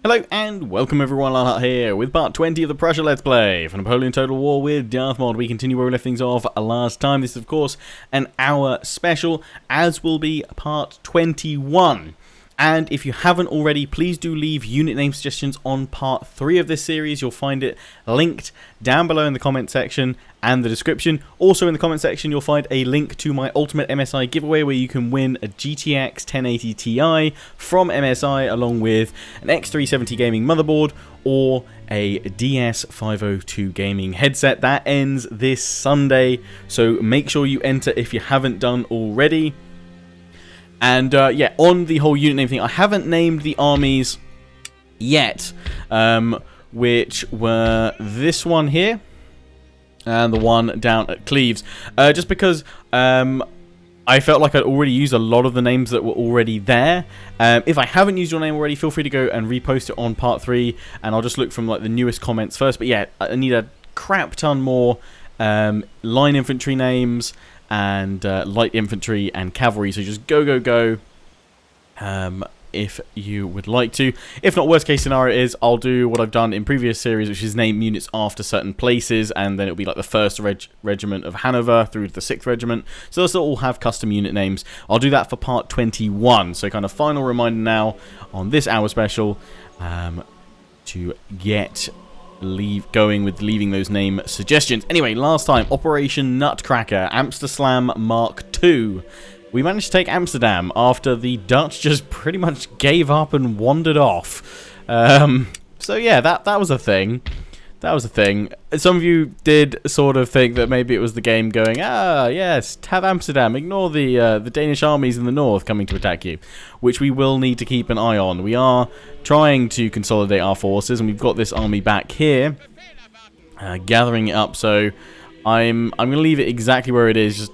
Hello and welcome everyone, Darthmod here with part 20 of the Prussia Let's Play for Napoleon Total War with Darthmod. We continue where we left things off last time. This is of course an hour special, as will be part 21. And if you haven't already, please do leave unit name suggestions on part 3 of this series. You'll find it linked down below in the comment section and the description. Also in the comment section you'll find a link to my Ultimate MSI giveaway where you can win a GTX 1080 Ti from MSI along with an X370 gaming motherboard or a DS502 gaming headset. That ends this Sunday, so make sure you enter if you haven't done already. And yeah, on the whole unit name thing, I haven't named the armies yet, which were this one here and the one down at Cleves, just because I felt like I'd already used a lot of the names that were already there. If I haven't used your name already, feel free to go and repost it on part 3, and I'll just look from like the newest comments first. But yeah, I need a crap ton more line infantry names and light infantry and cavalry, so just go if you would like to. If not, worst case scenario is I'll do what I've done in previous series, which is name units after certain places, and then it'll be like the 1st Regiment of Hanover through to the 6th Regiment, so they'll all have custom unit names. I'll do that for part 21, so kind of final reminder now on this hour special to get going with leaving those name suggestions. Anyway, last time, Operation Nutcracker, Amsterdam Mark II. We managed to take Amsterdam after the Dutch just pretty much gave up and wandered off. So yeah, that was a thing. That was a thing. Some of you did sort of think that maybe it was the game going, yes, have Amsterdam, ignore the Danish armies in the north coming to attack you, which we will need to keep an eye on. We are trying to consolidate our forces, and we've got this army back here, gathering it up. So I'm going to leave it exactly where it is,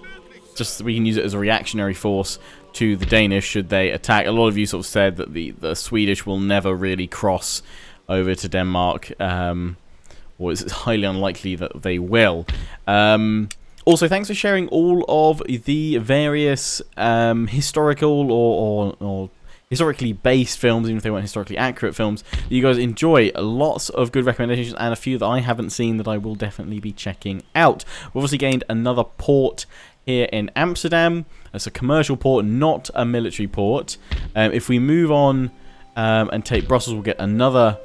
just so we can use it as a reactionary force to the Danish should they attack. A lot of you sort of said that the Swedish will never really cross over to Denmark, or it's highly unlikely that they will. Also, thanks for sharing all of the various historical or historically based films, even if they weren't historically accurate films, that you guys enjoy. Lots of good recommendations and a few that I haven't seen that I will definitely be checking out. We've obviously gained another port here in Amsterdam. It's a commercial port, not a military port. If we move on and take Brussels, we'll get another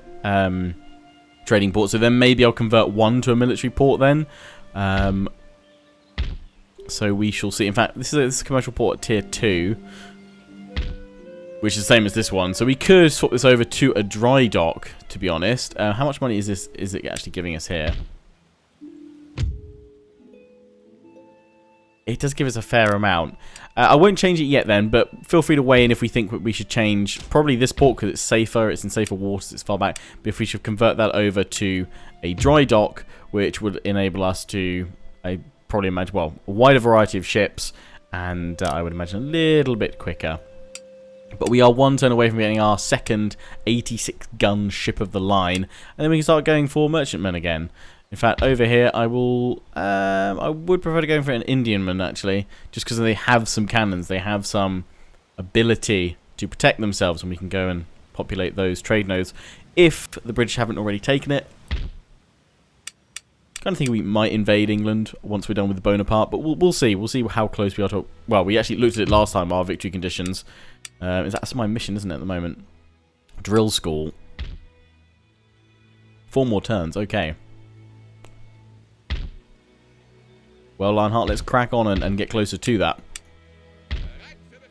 trading port, so then maybe I'll convert one to a military port then. So we shall see. In fact, this is a commercial port at tier 2, which is the same as this one, so we could swap this over to a dry dock, to be honest. How much money is it actually giving us here? It does give us a fair amount. I won't change it yet then, but feel free to weigh in if we think we should change probably this port because it's safer, it's in safer waters, it's far back. But if we should convert that over to a dry dock, which would enable us to, I probably imagine, well, a wider variety of ships, and I would imagine a little bit quicker. But we are one turn away from getting our second 86-gun ship of the line, and then we can start going for merchantmen again. In fact, over here, I would prefer to go for an Indianman, actually, just because they have some cannons. They have some ability to protect themselves, and we can go and populate those trade nodes if the British haven't already taken it. Kind of think we might invade England once we're done with Bonaparte, but we'll see. We'll see how close we are to... Well, we actually looked at it last time, our victory conditions. That's my mission, isn't it, at the moment? Drill school. 4 more turns, okay. Well, Lionheart, let's crack on and get closer to that.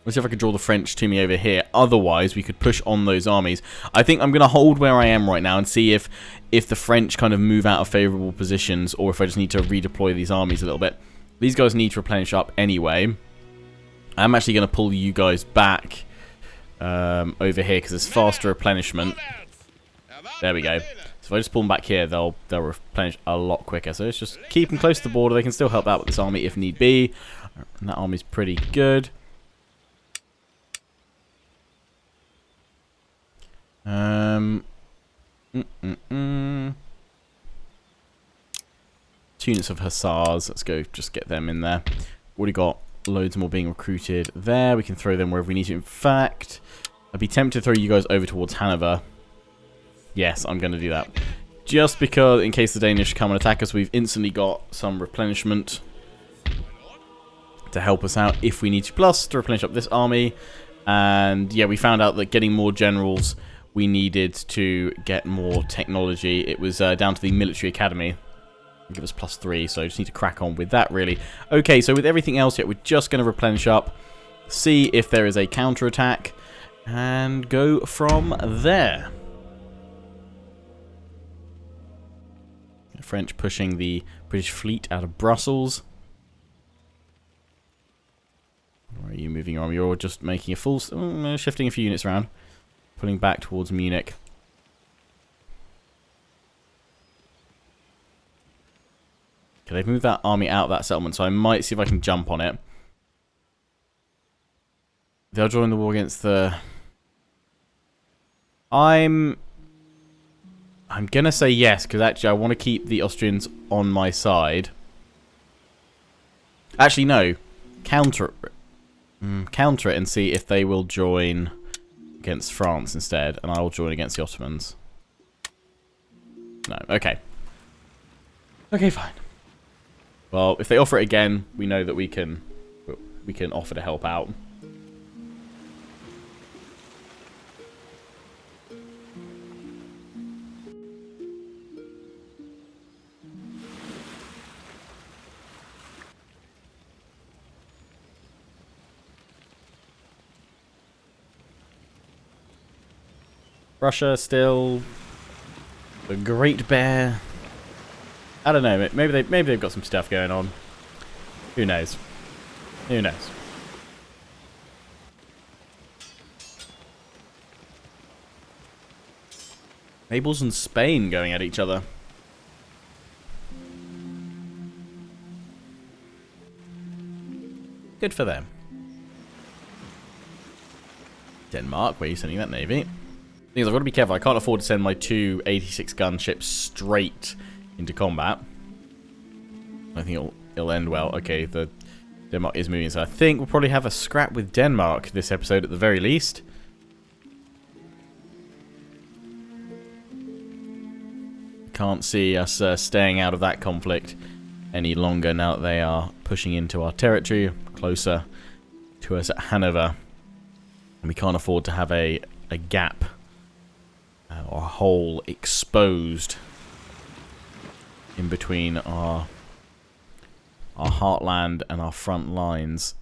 Let's see if I can draw the French to me over here. Otherwise, we could push on those armies. I think I'm going to hold where I am right now and see if the French kind of move out of favourable positions, or if I just need to redeploy these armies a little bit. These guys need to replenish up anyway. I'm actually going to pull you guys back over here because there's faster replenishment. There we go. So if I just pull them back here, they'll replenish a lot quicker. So let's just keep them close to the border. They can still help out with this army if need be. And that army's pretty good. Two units of hussars. Let's go just get them in there. Already got loads more being recruited there. We can throw them wherever we need to. In fact, I'd be tempted to throw you guys over towards Hanover. Yes, I'm going to do that. Just because, in case the Danish come and attack us, we've instantly got some replenishment to help us out if we need to. Plus, to replenish up this army. And, yeah, we found out that getting more generals, we needed to get more technology. It was down to the military academy. Give us +3, so just need to crack on with that, really. Okay, so with everything else yet, we're just going to replenish up, see if there is a counterattack, and go from there. The French pushing the British fleet out of Brussels. Or are you moving on? You're just making a full... shifting a few units around. Pulling back towards Munich. Okay, they've moved that army out of that settlement, so I might see if I can jump on it. They'll join the war against the... I'm gonna say yes, because actually I want to keep the Austrians on my side. Actually, no. Counter it and see if they will join against France instead, and I will join against the Ottomans. No, okay. Okay, fine. Well, if they offer it again, we know that we can offer to help out. Prussia still the Great Bear. I don't know. Maybe they've got some stuff going on. Who knows? Who knows? Naples and Spain going at each other. Good for them. Denmark, where are you sending that navy? Thing is, I've got to be careful. I can't afford to send my 2 86-gun ships straight into combat. I think it'll end well. Okay, the Denmark is moving, so I think we'll probably have a scrap with Denmark this episode at the very least. Can't see us staying out of that conflict any longer now that they are pushing into our territory, closer to us at Hanover. And we can't afford to have a gap or a hole exposed in between our heartland and our front lines.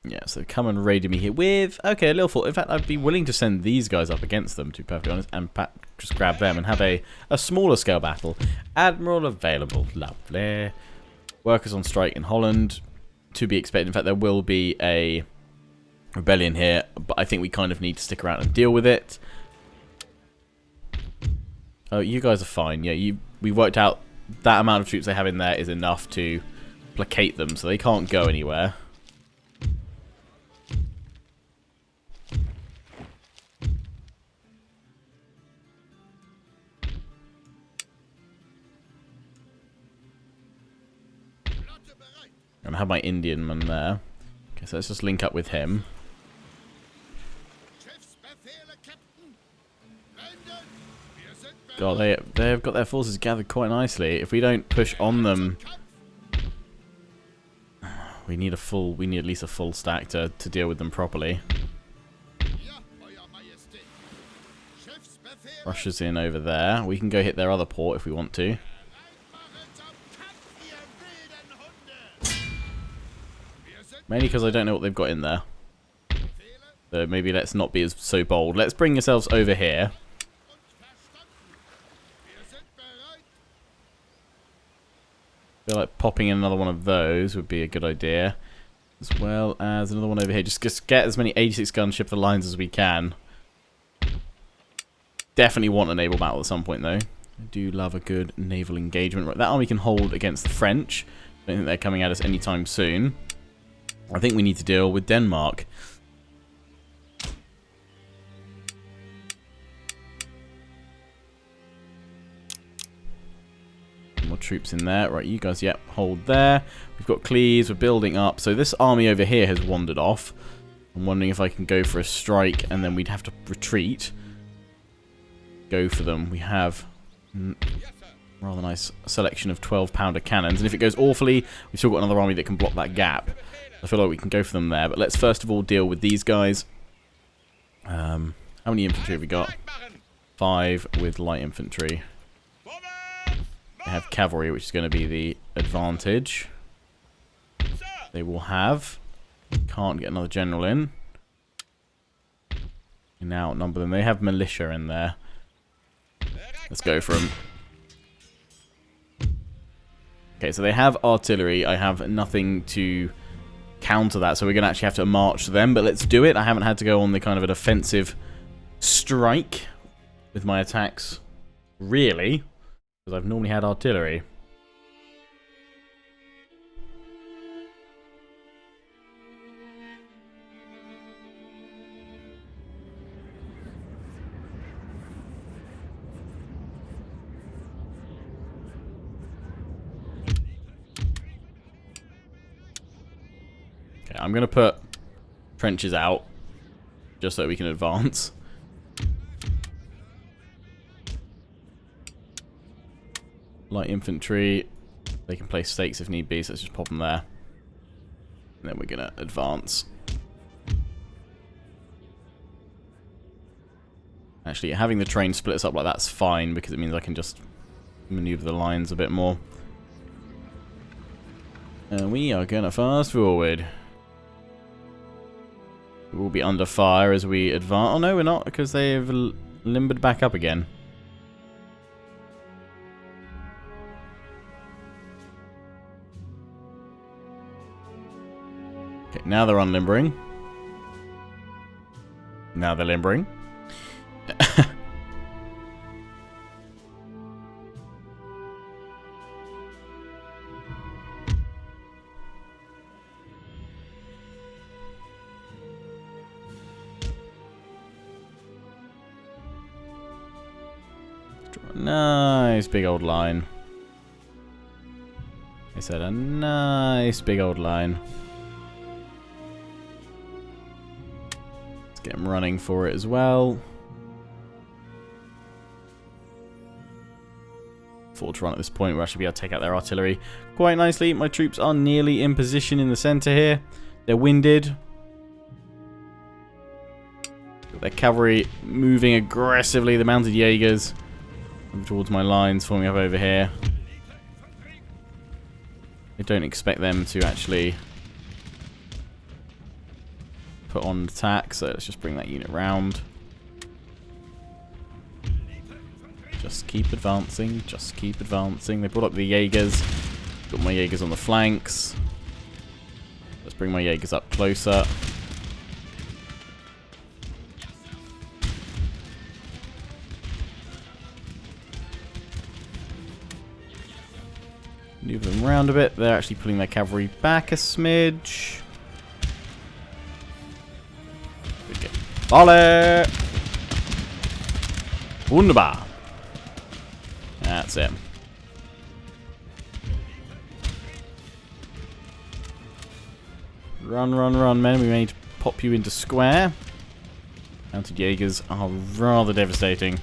Yeah, so come and raid me here with... Okay, a little thought. In fact, I'd be willing to send these guys up against them, to be perfectly honest, and just grab them and have a smaller scale battle. Admiral available. Lovely. Workers on strike in Holland. To be expected. In fact, there will be a rebellion here, but I think we kind of need to stick around and deal with it. Oh, you guys are fine. Yeah, we worked out that amount of troops they have in there is enough to placate them, so they can't go anywhere. And I have my Indian man there. Okay, so let's just link up with him. God, they've got their forces gathered quite nicely. If we don't push on them, we need at least a full stack to deal with them properly. Russia's in over there. We can go hit their other port if we want to. Mainly because I don't know what they've got in there. So maybe let's not be so bold. Let's bring yourselves over here. I feel like popping in another one of those would be a good idea. As well as another one over here. Just get as many 86 gun ship lines as we can. Definitely want a naval battle at some point though. I do love a good naval engagement. Right, that army can hold against the French. I don't think they're coming at us anytime soon. I think we need to deal with Denmark. More troops in there. Right, you guys, yep, hold there. We've got Cleves, we're building up. So this army over here has wandered off. I'm wondering if I can go for a strike and then we'd have to retreat. go for them. We have rather nice selection of 12-pounder cannons, and if it goes awfully, we've still got another army that can block that gap. I feel like we can go for them there, but let's first of all deal with these guys. How many infantry have we got? 5 with light infantry. They have cavalry, which is going to be the advantage. They will have... Can't get another general in. You now outnumber them. They have militia in there. Let's go for them. Okay, so they have artillery. I have nothing to counter that, so we're going to actually have to march them, but let's do it. I haven't had to go on the kind of an offensive strike with my attacks, really, because I've normally had artillery. Okay, I'm going to put trenches out just so we can advance. Light infantry, they can place stakes if need be, so let's just pop them there. And then we're going to advance. Actually, having the train split us up like that's fine, because it means I can just maneuver the lines a bit more. And we are going to fast forward. We will be under fire as we advance. Oh no, we're not, because they've limbered back up again. Okay, now they're unlimbering. Now they're limbering. Nice big old line. I said a nice big old line. Let's get him running for it as well. Forward to run at this point, we'll actually be able to take out their artillery quite nicely. My troops are nearly in position in the centre here. They're winded. Got their cavalry moving aggressively. The mounted Jaegers towards my lines, forming up over here. I don't expect them to actually put on attack, so let's just bring that unit round. Just keep advancing, just keep advancing. They brought up the Jaegers. Got my Jaegers on the flanks. Let's bring my Jaegers up closer. Move them around a bit. They're actually pulling their cavalry back a smidge. Volley! Wunderbar. That's it. Run, run, run, men. We may need to pop you into square. Mounted Jaegers are rather devastating.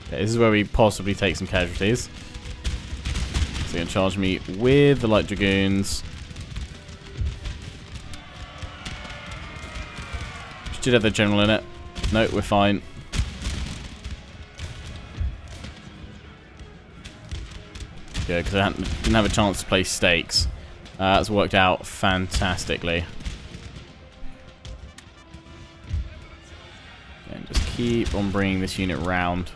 Okay, this is where we possibly take some casualties. So you're going to charge me with the light dragoons. Should have the general in it. No, we're fine. Good, because I didn't have a chance to place stakes. That's worked out fantastically. And just keep on bringing this unit round.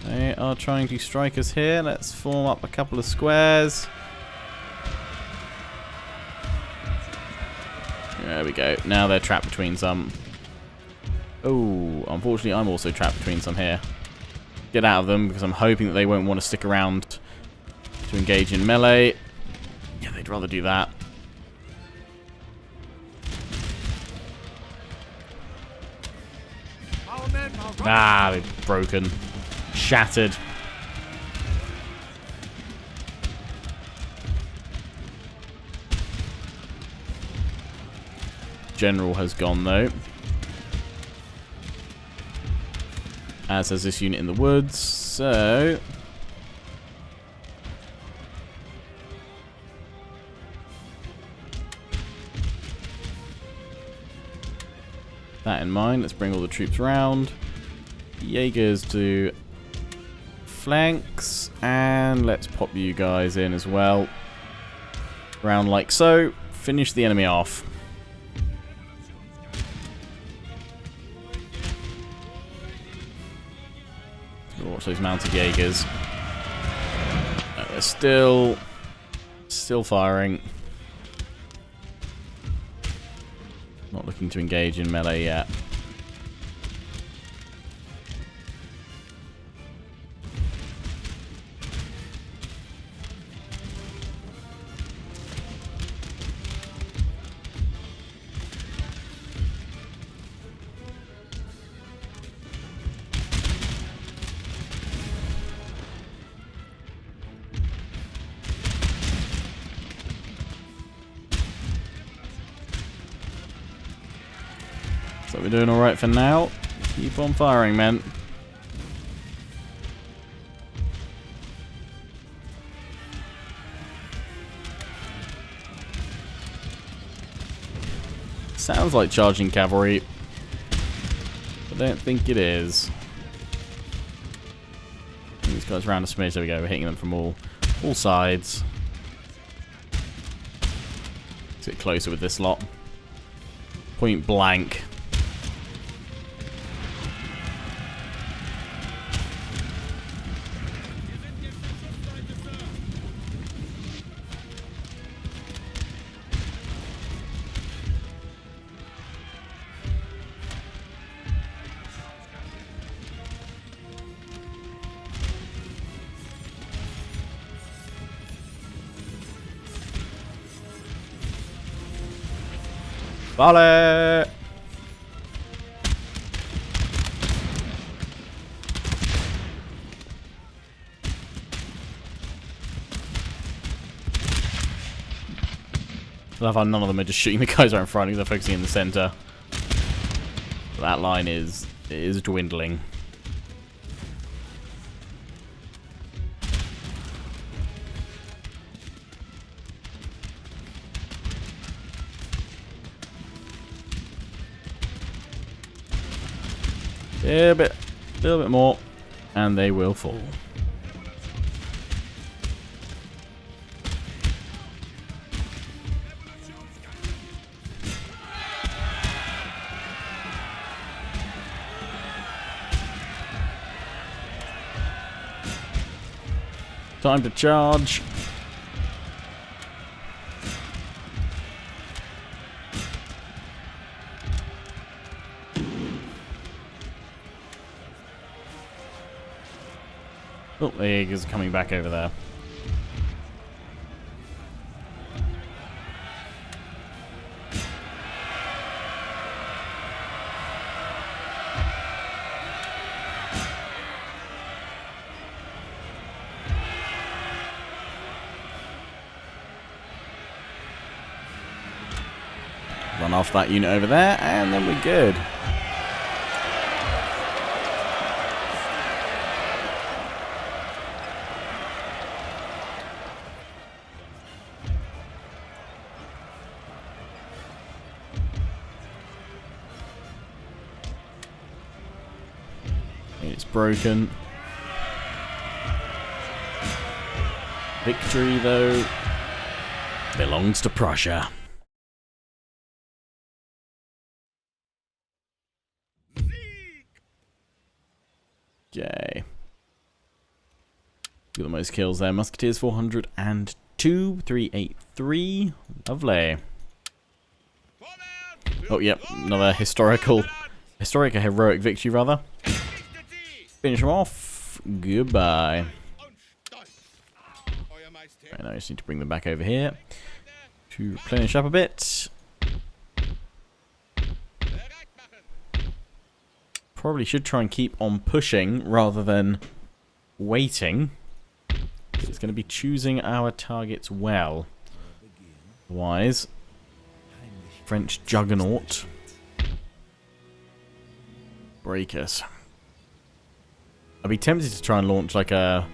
They are trying to strike us here. Let's form up a couple of squares. There we go. Now they're trapped between some. Oh, unfortunately I'm also trapped between some here. Get out of them, because I'm hoping that they won't want to stick around to engage in melee. Yeah, they'd rather do that. Ah, they've broken. Shattered. general has gone, though. As has this unit in the woods, so... that in mind, let's bring all the troops around. Jaegers to flanks, and let's pop you guys in as well. Round like so. Finish the enemy off. Watch those mounted Jaegers. They're still firing. Not looking to engage in melee yet. So we're doing alright for now. Keep on firing, man. Sounds like charging cavalry. I don't think it is. These guys around a smidge. There we go. We're hitting them from all sides. Let's get closer with this lot. Point blank. Volley! I love how none of them are just shooting the guys right in front, they're focusing in the center. That line is dwindling. A little bit more, and they will fall. Time to charge. Oh, the Jaegers are coming back over there. Run off that unit over there, and then we're good. It's broken. Victory, though, belongs to Prussia. Okay. Got the most kills there. Musketeers 402, 383. Lovely. Oh, yep. Another heroic victory, rather. Finish them off. Goodbye. Right, now I just need to bring them back over here to replenish up a bit. Probably should try and keep on pushing rather than waiting. It's going to be choosing our targets well. Otherwise, French juggernaut. Break us. I'd be tempted to try and launch like a...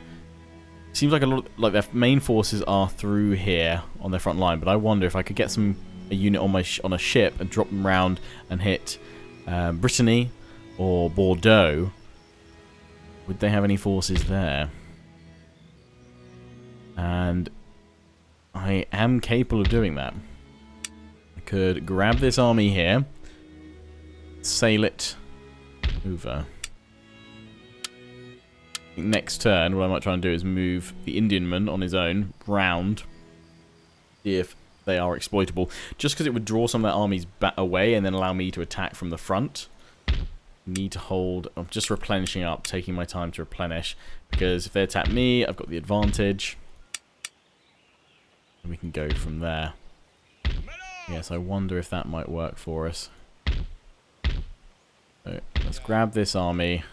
Seems like a lot like their main forces are through here on their front line, but I wonder if I could get a unit on on a ship and drop them round and hit Brittany or Bordeaux. Would they have any forces there? And I am capable of doing that. I could grab this army here, sail it over. Next turn, what I might try and do is move the Indianman on his own round, see if they are exploitable. Just because it would draw some of their armies back away and then allow me to attack from the front. Need to hold. I'm just replenishing up, taking my time to replenish, because if they attack me, I've got the advantage. And we can go from there. Yes, I wonder if that might work for us. So let's grab this army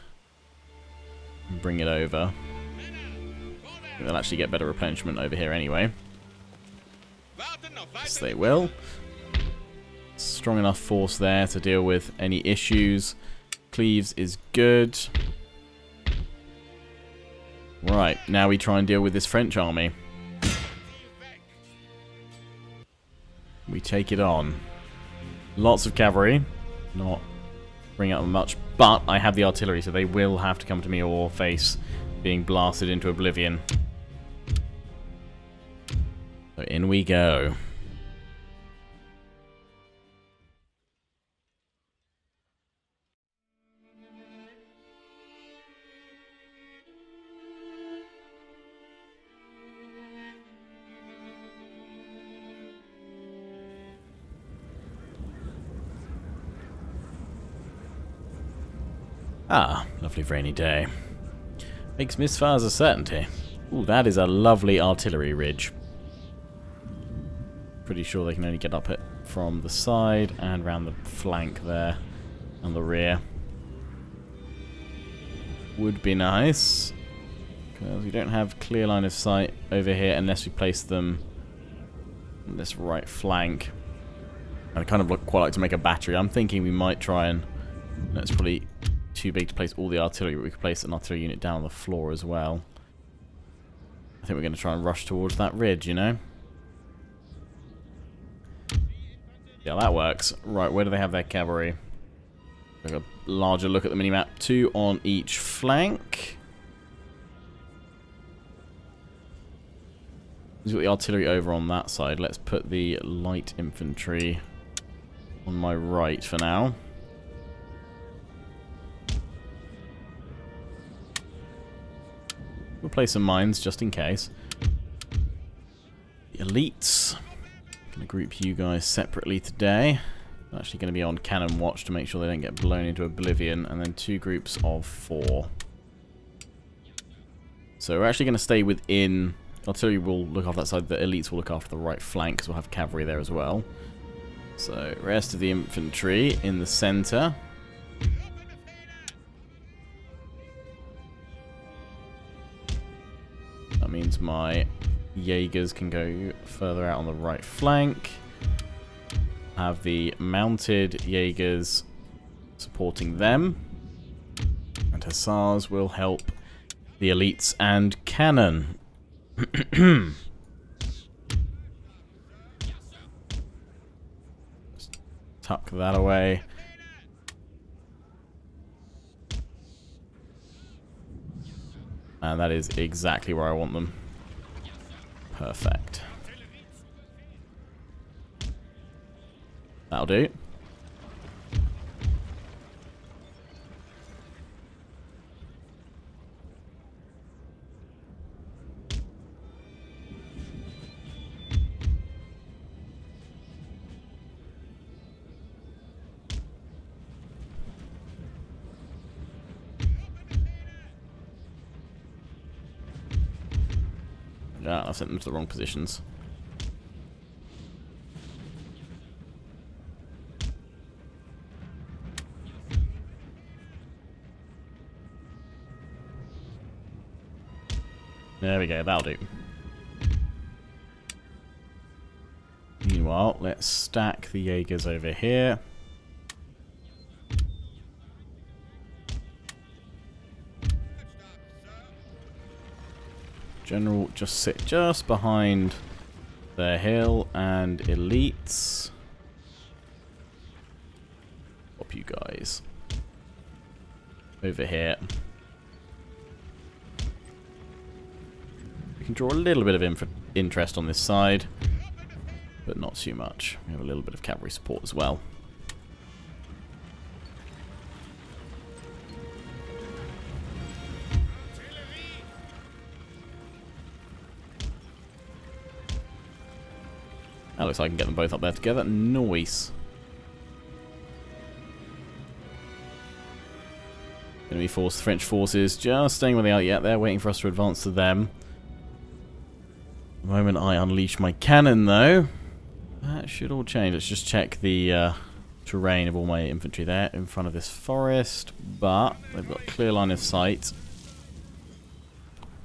and bring it over. I think they'll actually get better replenishment over here anyway. Yes, they will. Strong enough force there to deal with any issues. Cleves is good. Right, now we try and deal with this French army. We take it on. Lots of cavalry. Not bring out much, but I have the artillery, so they will have to come to me or face being blasted into oblivion. So in we go. Ah, lovely rainy day. Makes misfires a certainty. Ooh, that is a lovely artillery ridge. Pretty sure they can only get up it from the side and round the flank there and the rear. Would be nice, because we don't have clear line of sight over here unless we place them on this right flank. And I kind of quite like to make a battery. I'm thinking we might try and... That's probably too big to place all the artillery, but we could place an artillery unit down on the floor as well. I think we're going to try and rush towards that ridge, you know? Yeah, that works. Right, where do they have their cavalry? Take a larger look at the minimap. 2 on each flank. We've got the artillery over on that side. Let's put the light infantry on my right for now. We'll place some mines just in case. The elites. I'm going to group you guys separately today. I'm actually going to be on cannon watch to make sure they don't get blown into oblivion. And then 2 groups of 4. So we're actually going to stay within... Artillery will look after that side. The elites will look after the right flank because we'll have cavalry there as well. So rest of the infantry in the center. That means my Jaegers can go further out on the right flank. Have the mounted Jaegers supporting them. And Hussars will help the elites and cannon. Just tuck that away. And that is exactly where I want them. Perfect. That'll do. Yeah, I've sent them to the wrong positions. There we go, that'll do. Meanwhile, Meanwhile, let's stack the Jaegers over here. General just sit just behind their hill, and elites. Pop you guys over here. We can draw a little bit of interest on this side, but not too much. We have a little bit of cavalry support as well. That looks like I can get them both up there together. Nice. Enemy force, the French forces, just staying where they are. Yeah, they're waiting for us to advance to them. The moment I unleash my cannon, though, that should all change. Let's just check the terrain of all my infantry there in front of this forest. But they've got a clear line of sight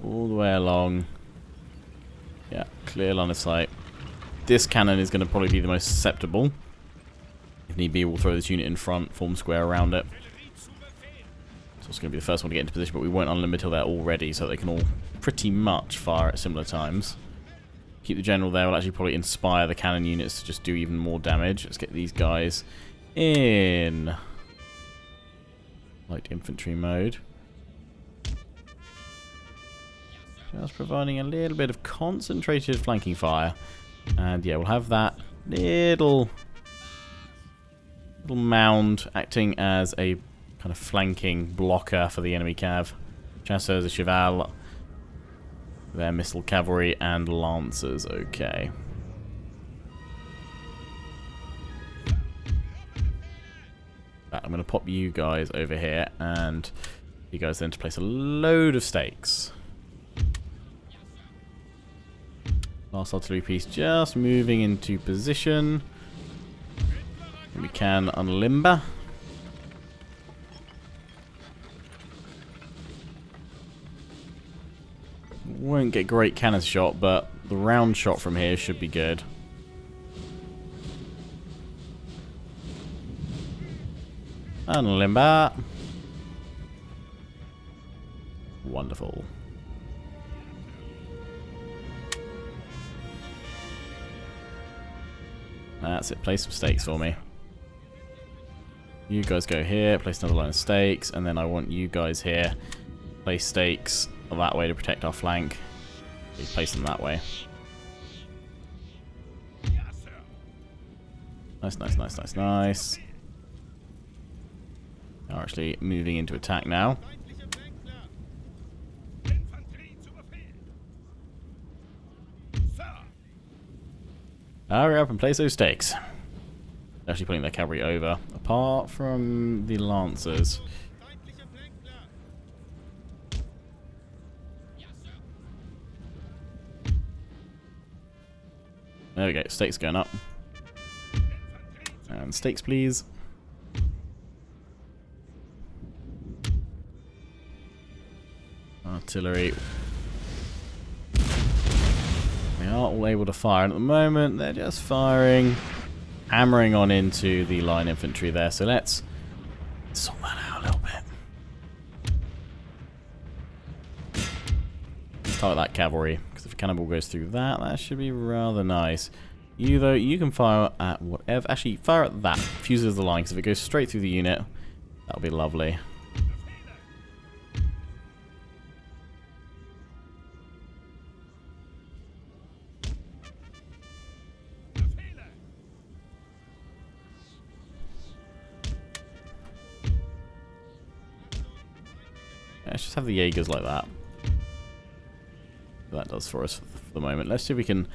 all the way along. Yeah, clear line of sight. This cannon is going to probably be the most susceptible. If need be, we'll throw this unit in front, form square around it. So it's going to be the first one to get into position, but we won't unlimit till they're all ready, so they can all pretty much fire at similar times. Keep the general there. Will actually probably inspire the cannon units to just do even more damage. Let's get these guys in light infantry mode. Just providing a little bit of concentrated flanking fire. And yeah, we'll have that little mound acting as a kind of flanking blocker for the enemy cav. Chasseurs de cheval, their missile cavalry, and lancers. Okay. I'm going to pop you guys over here, and you guys then to place a load of stakes. Last artillery piece just moving into position. We can unlimber. Won't get great cannon shot, but the round shot from here should be good. Unlimber. Wonderful. That's it. Place some stakes for me. You guys go here, place another line of stakes, and then I want you guys here. Place stakes that way to protect our flank. We place them that way. Nice, nice, nice, nice, nice. They're actually moving into attack now. Hurry up and place those stakes. Actually putting their cavalry over. Apart from the lancers. There we go. Stakes going up. And stakes, please. Artillery. They are all able to fire, and at the moment they're just firing, hammering on into the line infantry there. So let's sort that out a little bit. Start with that cavalry, because if a cannonball goes through that, that should be rather nice. You, though, you can fire at whatever. Actually, fire at that. Fuses the line, because if it goes straight through the unit, that'll be lovely. Let's just have the Jaegers like that. That does for us for the moment. Let's see if we can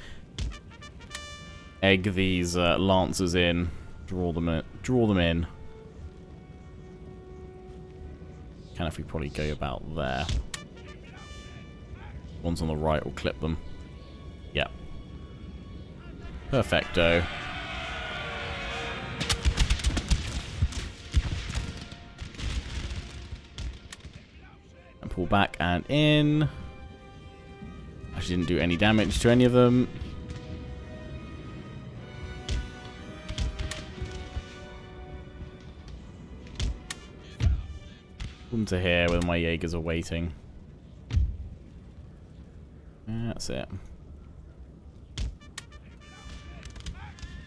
egg these lancers in, draw them in. Can if we probably go about there. Ones on the right will clip them. Yep. Perfecto. Pull back and in. Actually didn't do any damage to any of them. Come to here where my Jaegers are waiting. That's it.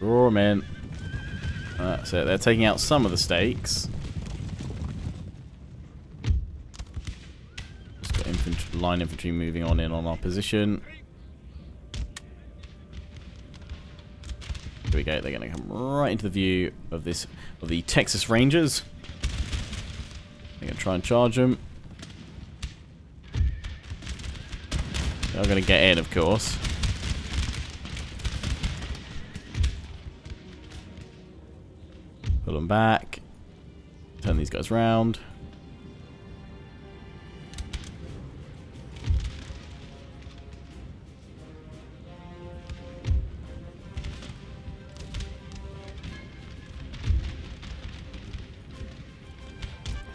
Draw them in. That's it. They're taking out some of the stakes. Just got infantry, line infantry moving on in on our position. Here we go. They're going to come right into the view of the Texas Rangers. They're going to try and charge them. They're going to get in, of course. Pull them back. Turn these guys round.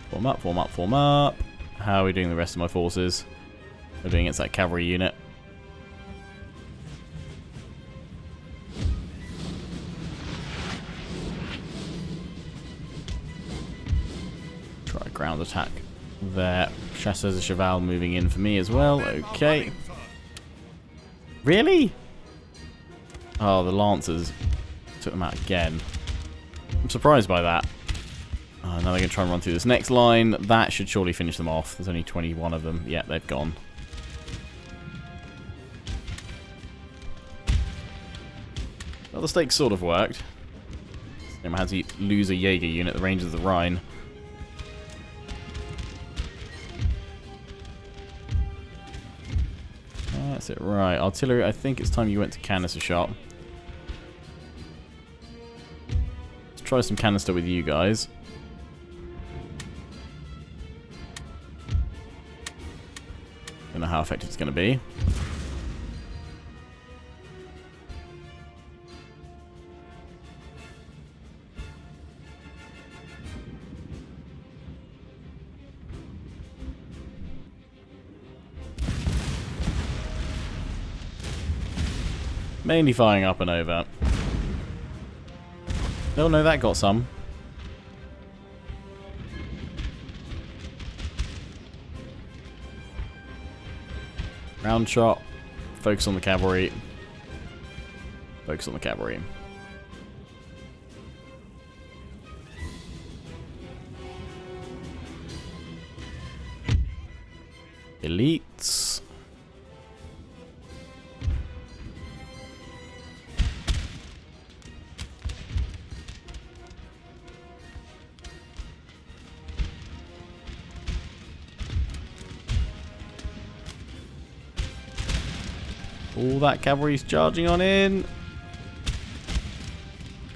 Form up, form up, form up. How are we doing the rest of my forces? We're doing against that cavalry unit. Try a ground attack there. Chasseurs de Cheval moving in for me as well. Okay. Really? Oh, the Lancers took them out again. I'm surprised by that. Now they're going to try and run through this next line. That should surely finish them off. There's only 21 of them. Yeah, they've gone. Well, the stakes sort of worked. I had to lose a Jaeger unit, the Rangers of the Rhine. That's it, right. Artillery, I think it's time you went to canister shot. Let's try some canister with you guys. Don't know how effective it's going to be. Mainly firing up and over. Oh no, that got some. Round shot. Focus on the cavalry. Focus on the cavalry. Elites. All that cavalry's charging on in.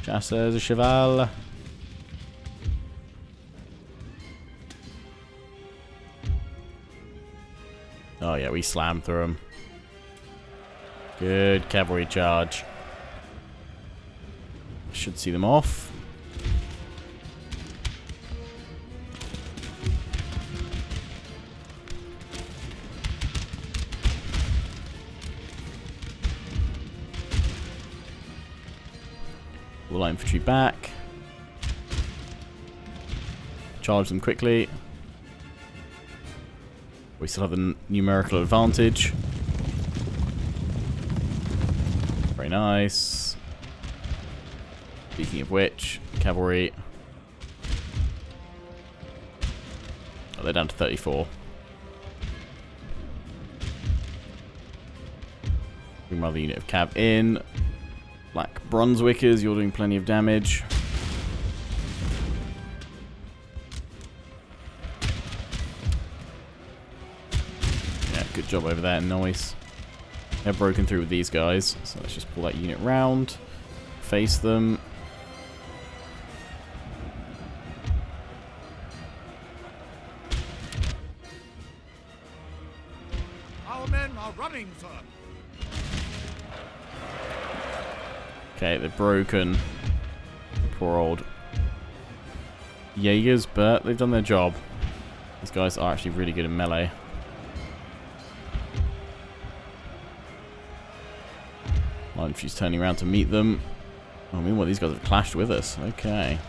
Chasseurs de Cheval. Oh yeah, we slammed through them. Good cavalry charge. Should see them off. Light infantry back. Charge them quickly. We still have the numerical advantage. Very nice. Speaking of which, cavalry. Oh, they're down to 34. Bring my other unit of cav in. Black Brunswickers, you're doing plenty of damage. Yeah, good job over there, nice. They're broken through with these guys, so let's just pull that unit round. Face them. Our men are running, sir. Okay, they're broken. Poor old Jaegers, but they've done their job. These guys are actually really good in melee. Line infantry's turning around to meet them. Oh, meanwhile, these guys have clashed with us. Okay.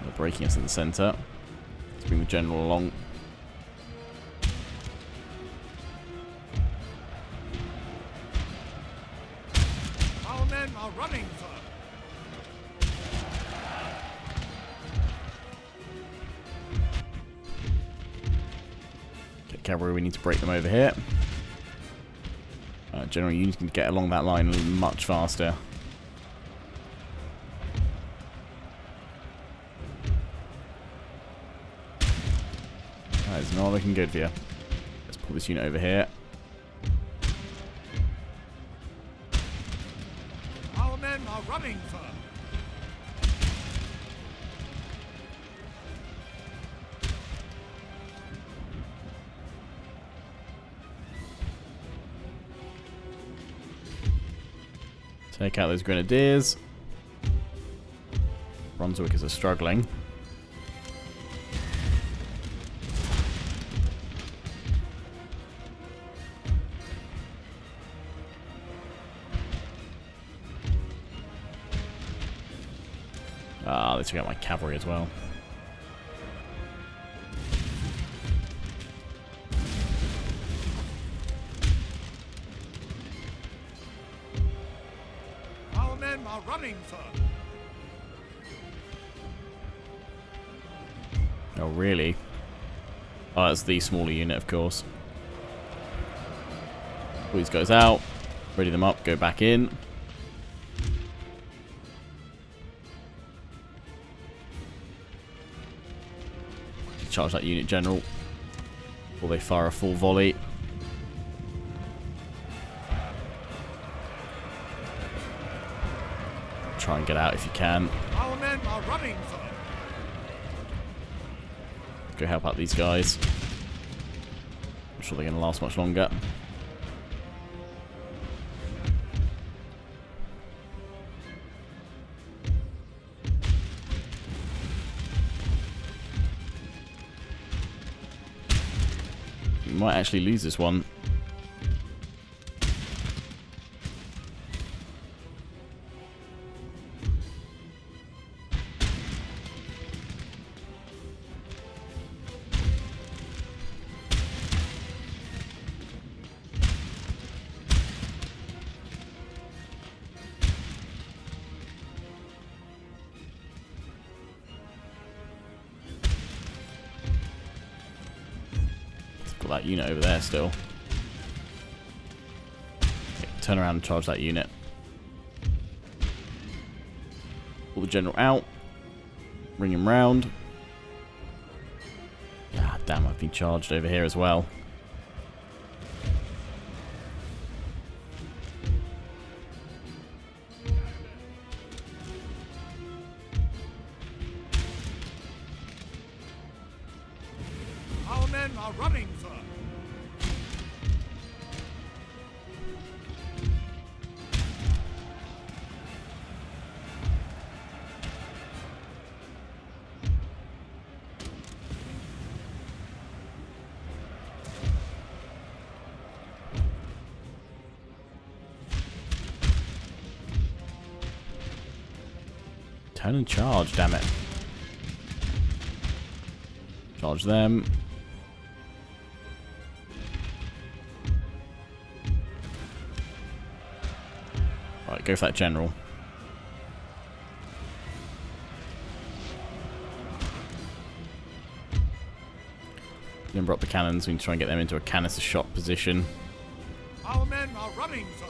They're breaking us in the center. Let's bring the general along. Our men are running, sir. Okay, cavalry, we need to break them over here. General, you can get along that line much faster. That is not looking good for you. Let's pull this unit over here. Our men are running, sir. Take out those grenadiers. Brunswickers are struggling. Ah, they took out my cavalry as well. Our men are running, sir. Oh, really? Oh, that's the smaller unit, of course. Pull these guys out. Ready them up. Go back in. Charge that unit, general. Or they fire a full volley. Try and get out if you can. Our men are running, sir. Go help out these guys. I'm sure they're going to last much longer. We might actually lose this one. Got that unit over there still. Okay, turn around and charge that unit. Pull the general out. Bring him round. Ah, damn, I've been charged over here as well. Our men are running, sir. Turn and charge, damn it. Charge them. Right, go for that general. Number up the cannons. We need to try and get them into a canister shot position. Our men are running, sir.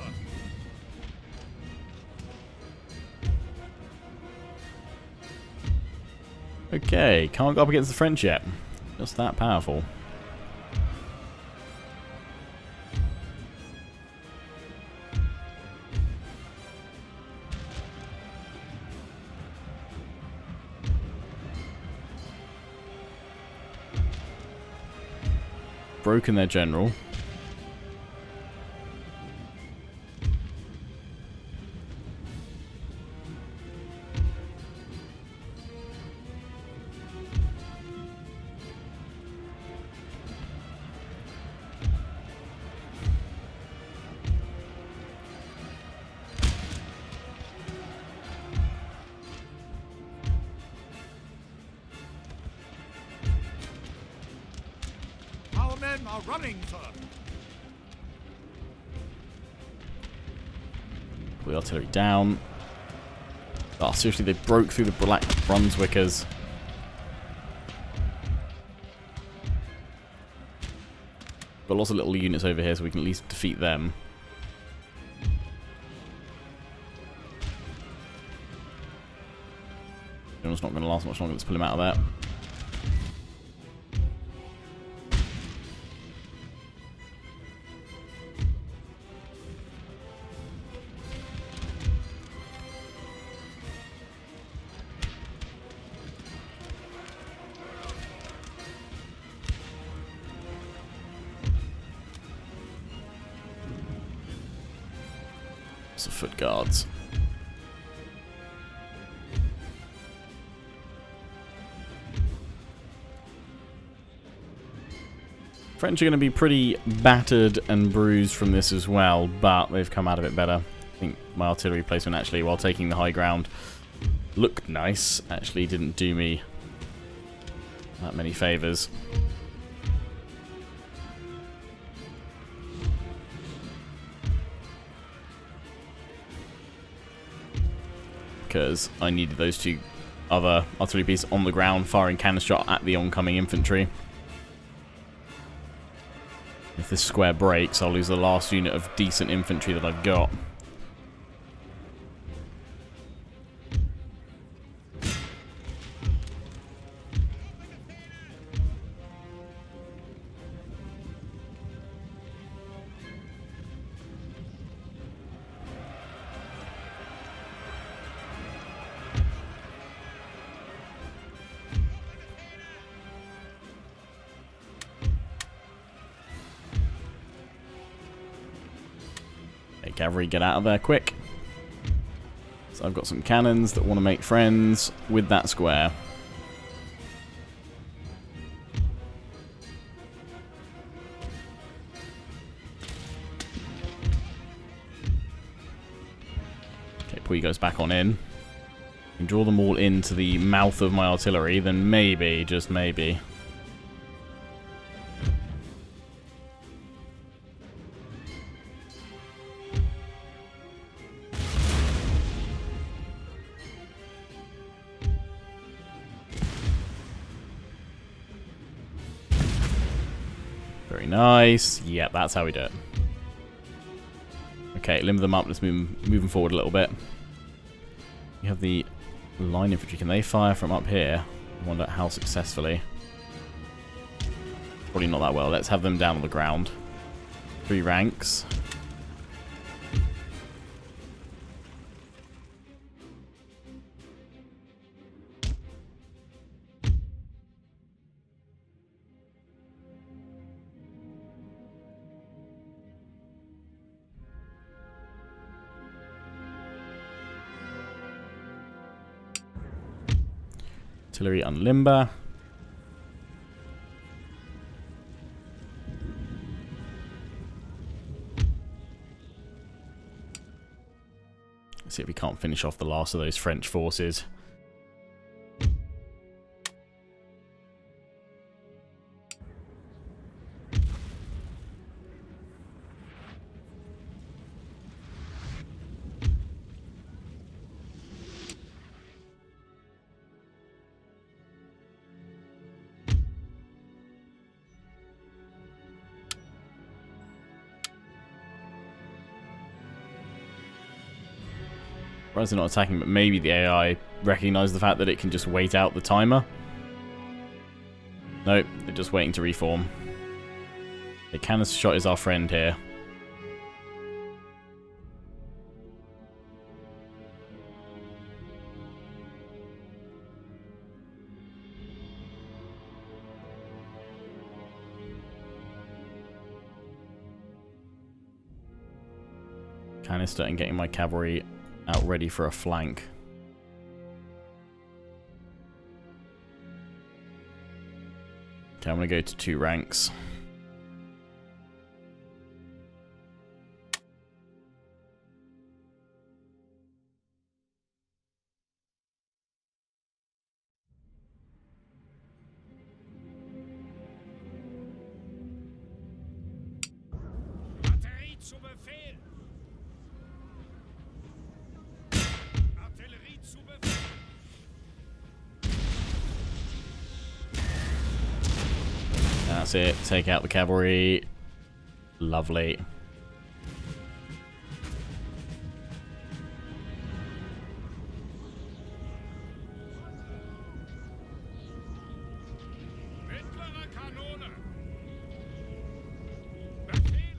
Okay, can't go up against the French yet. Just that powerful. Broken their general. Our men are running, sir. The artillery down. Oh, seriously, they broke through the Black Brunswickers. Got lots of little units over here, so we can at least defeat them. It's not going to last much longer. Let's pull him out of there. Lots of foot guards. French are going to be pretty battered and bruised from this as well, but they've come out of it better. I think my artillery placement actually, while taking the high ground, looked nice. Actually didn't do me that many favours. Because I needed those two other artillery pieces on the ground firing cannon shot at the oncoming infantry. If this square breaks, I'll lose the last unit of decent infantry that I've got. Cavalry, get out of there quick. So I've got some cannons that want to make friends with that square. Okay, Pui goes back on in. And draw them all into the mouth of my artillery, then maybe, just maybe. Very nice. Yeah, that's how we do it. Okay, limber them up. Let's move them forward a little bit. You have the line infantry. Can they fire from up here? I wonder how successfully. Probably not that well. Let's have them down on the ground. 3 ranks. Artillery unlimber. Let's see if we can't finish off the last of those French forces. Surprised they're not attacking, but maybe the AI recognized the fact that it can just wait out the timer. Nope, they're just waiting to reform. The cannon shot is our friend here. Canister and getting my cavalry out ready for a flank. Okay, I'm going to go to 2 ranks. That's it. Take out the cavalry. Lovely. Mittlere Kanone. Befehle.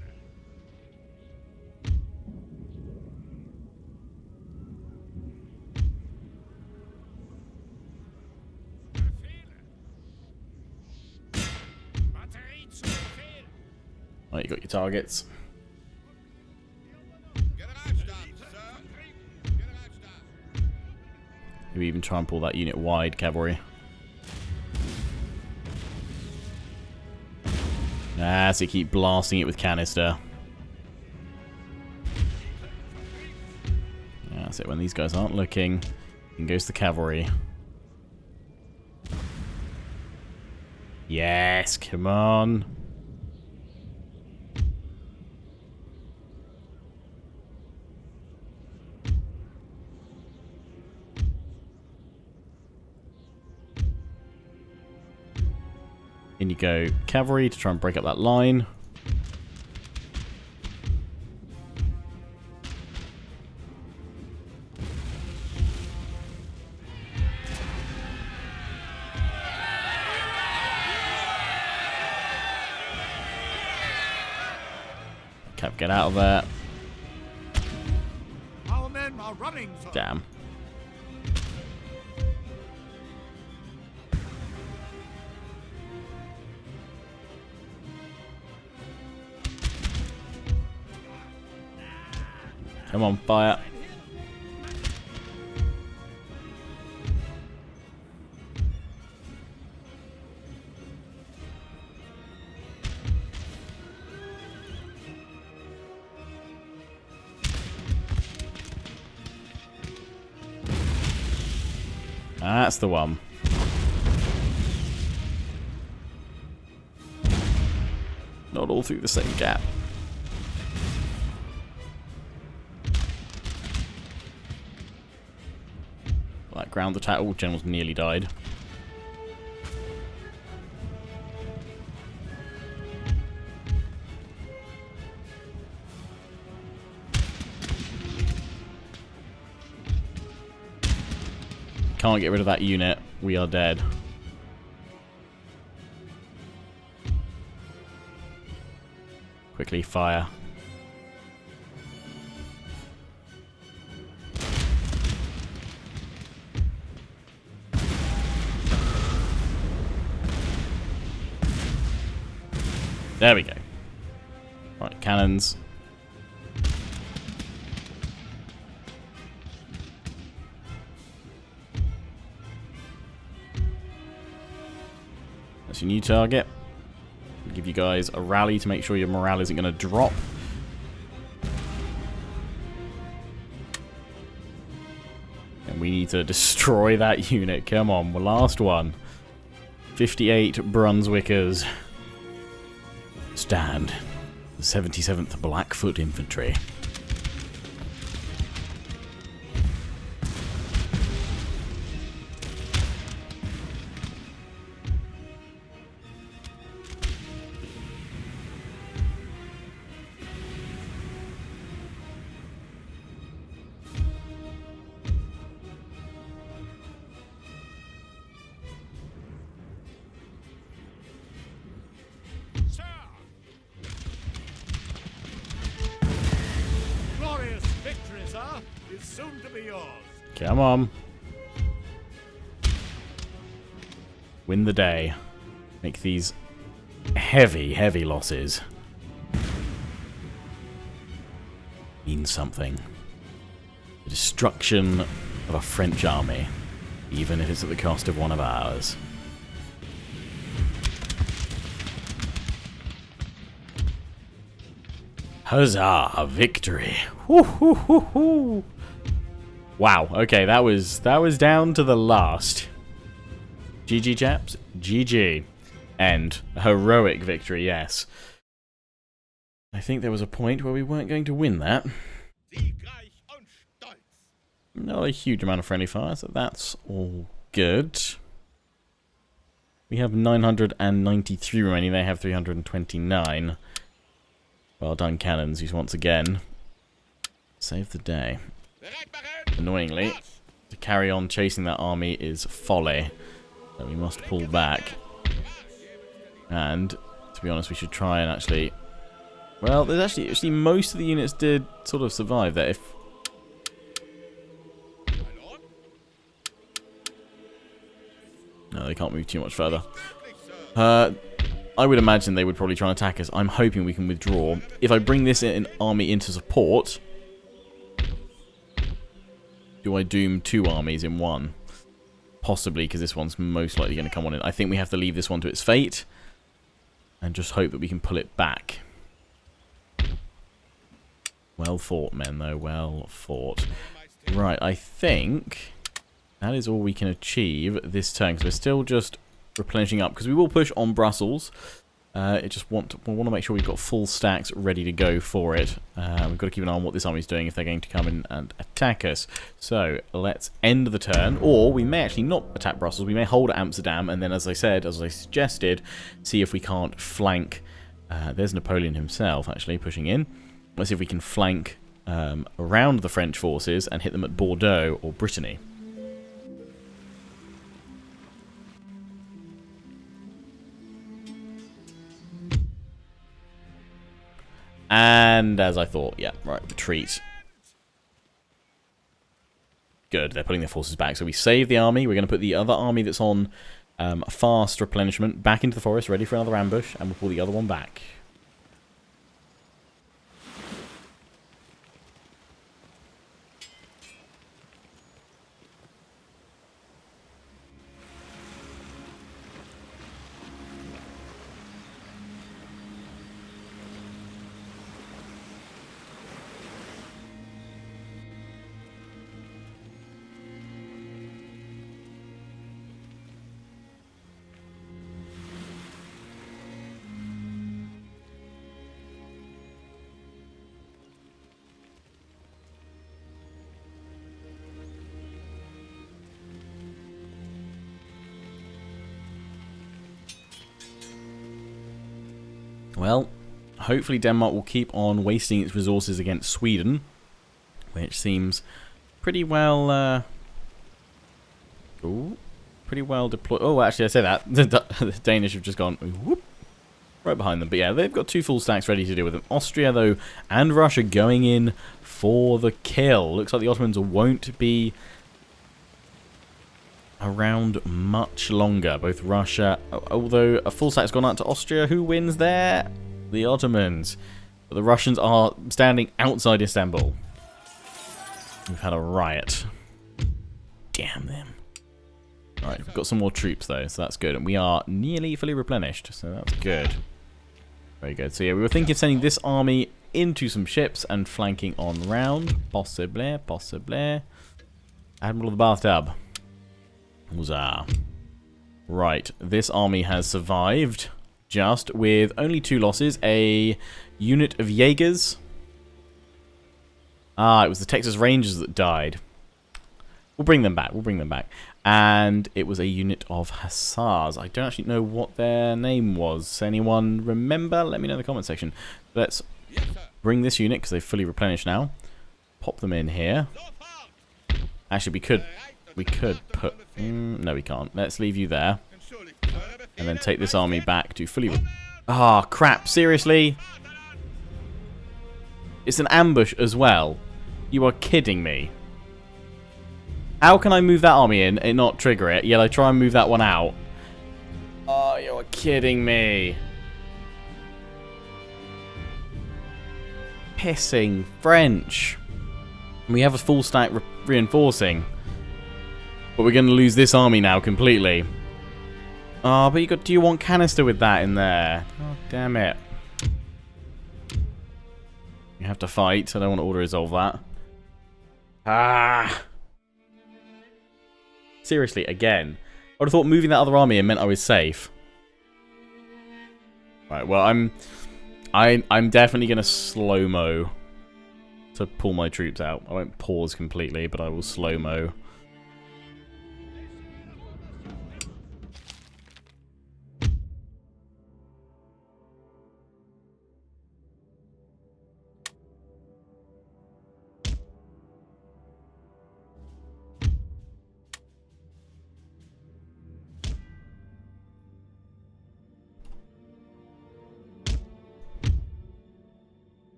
Befehle. Batterie zu Befehl. Right, you got your targets. Generalstab, Sir. Generalstab. You even try and pull that unit wide, cavalry. Ah, so you keep blasting it with canister. Yeah, that's it. When these guys aren't looking, in goes the cavalry. Yes, come on. In you go, cavalry, to try and break up that line. Cav, get out of there. Our men are running, sir. Damn. Come on, fire. That's the one. Not all through the same gap. That ground attack. All generals nearly died. Can't get rid of that unit. We are dead. Quickly fire. There we go. Right, cannons. That's your new target. Give you guys a rally to make sure your morale isn't going to drop. And we need to destroy that unit. Come on, the last one. 58 Brunswickers. Stand. The 77th Blackfoot Infantry. Sir. Glorious victory, sir, is soon to be yours. Come on. Win the day. Make these heavy, heavy losses mean something. The destruction of a French army, even if it's at the cost of one of ours. Huzzah! Victory! Woo, hoo, hoo, hoo. Wow. Okay, that was down to the last. GG, chaps. GG. And a heroic victory. Yes. I think there was a point where we weren't going to win that. Siegreich und stolz. Not a huge amount of friendly fire, so that's all good. We have 993 remaining. They have 329. Well done, cannons. You once again save the day. Annoyingly, to carry on chasing that army is folly. So we must pull back. And, to be honest, we should try and actually... Well, there's actually most of the units did sort of survive there. If... No, they can't move too much further. I would imagine they would probably try and attack us. I'm hoping we can withdraw. If I bring this army into support... Do I doom 2 armies in one? Possibly, because this one's most likely going to come on in. I think we have to leave this one to its fate. And just hope that we can pull it back. Well fought, men, though. Well fought. Right, I think that is all we can achieve this turn. Because we're still just replenishing up. Because we will push on Brussels. We want to make sure we've got full stacks ready to go for it. We've got to keep an eye on what this army's doing if they're going to come in and attack us. So let's end the turn, or we may actually not attack Brussels. We may hold Amsterdam, and then, as I said, as I suggested, see if we can't flank. There's Napoleon himself actually pushing in. Let's see if we can flank around the French forces and hit them at Bordeaux or Brittany. And as I thought, yeah, right, retreat. Good, they're putting their forces back. So we save the army. We're going to put the other army that's on fast replenishment back into the forest, ready for another ambush, and we'll pull the other one back. Well, hopefully Denmark will keep on wasting its resources against Sweden, which seems pretty well, pretty well deployed. Oh, actually, I say that. The Danish have just gone whoop, right behind them. But yeah, they've got 2 full stacks ready to deal with them. Austria, though, and Russia going in for the kill. Looks like the Ottomans won't be around much longer. Both Russia, although a full stack's gone out to Austria. Who wins there? The Ottomans. But the Russians are standing outside Istanbul. We've had a riot. Damn them. Alright, we've got some more troops though, so that's good. And we are nearly fully replenished, so that's good. Very good. So yeah, we were thinking of sending this army into some ships and flanking on round. Possibly. Admiral of the Bathtub. Huzzah. Right, this army has survived just with only 2 losses. A unit of Jaegers. Ah, it was the Texas Rangers that died. We'll bring them back. And it was a unit of Hussars. I don't actually know what their name was. Anyone remember? Let me know in the comment section. Let's bring this unit, because they've fully replenished now. Pop them in here. Actually, we could put... no, we can't. Let's leave you there. And then take this army back to fully... Ah, crap. Seriously? It's an ambush as well. You are kidding me. How can I move that army in and not trigger it? Yet I try and move that one out. Oh, you're kidding me. Pissing French. We have a full stack reinforcing. But we're going to lose this army now completely. Oh, but do you want canister with that in there? Oh, damn it. You have to fight. I don't want to auto-resolve that. Ah. Seriously, again. I would have thought moving that other army in meant I was safe. Right, well, I'm definitely going to slow-mo to pull my troops out. I won't pause completely, but I will slow-mo.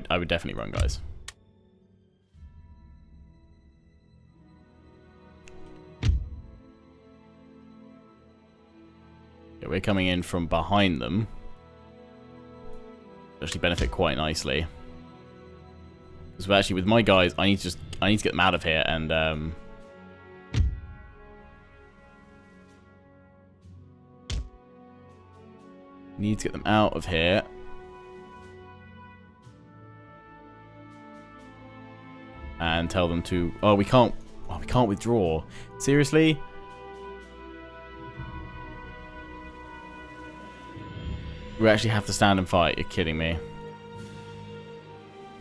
I would definitely run, guys. Yeah, we're coming in from behind them. Actually benefit quite nicely. Because actually with my guys, I need to get them out of here and need to get them out of here. And tell them to... Oh, we can't withdraw. Seriously? We actually have to stand and fight. You're kidding me.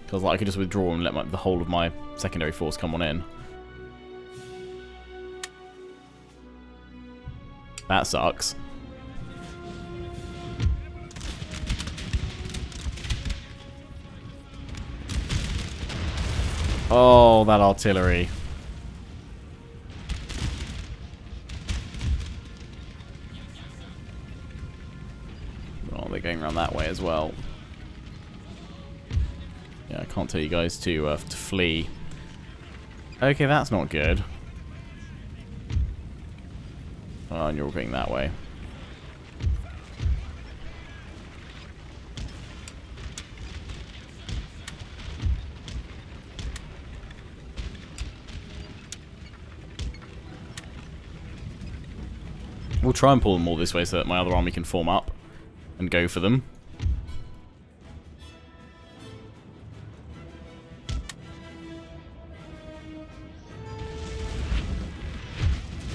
Because like, I could just withdraw and let the whole of my secondary force come on in. That sucks. Oh, that artillery. Oh, they're going around that way as well. Yeah, I can't tell you guys to flee. Okay, that's not good. Oh, and you're all going that way. We'll try and pull them all this way so that my other army can form up and go for them.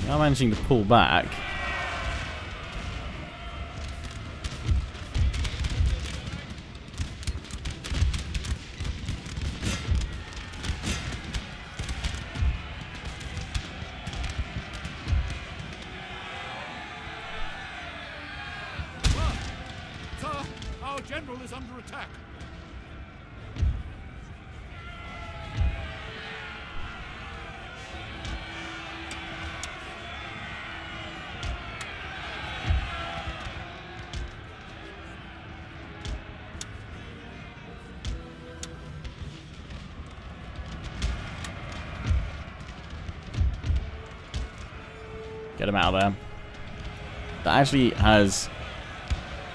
Now managing to pull back. Sir, our general is under attack. Get him out of there. That actually has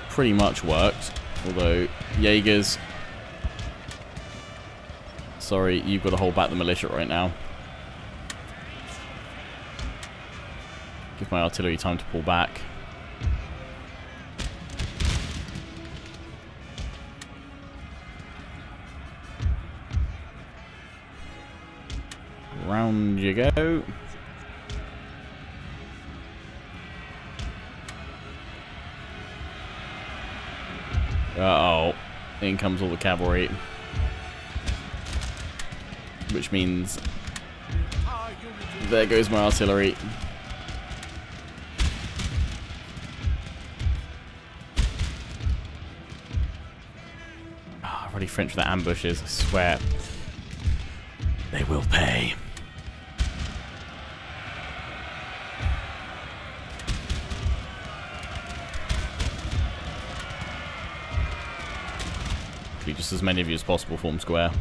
pretty much worked. Although, Jaegers... Sorry, you've got to hold back the militia right now. Give my artillery time to pull back. Round you go. Uh-oh. In comes all the cavalry. Which means... There goes my artillery. Oh, I've already French for the ambushes, I swear. They will pay. Just as many of you as possible form square.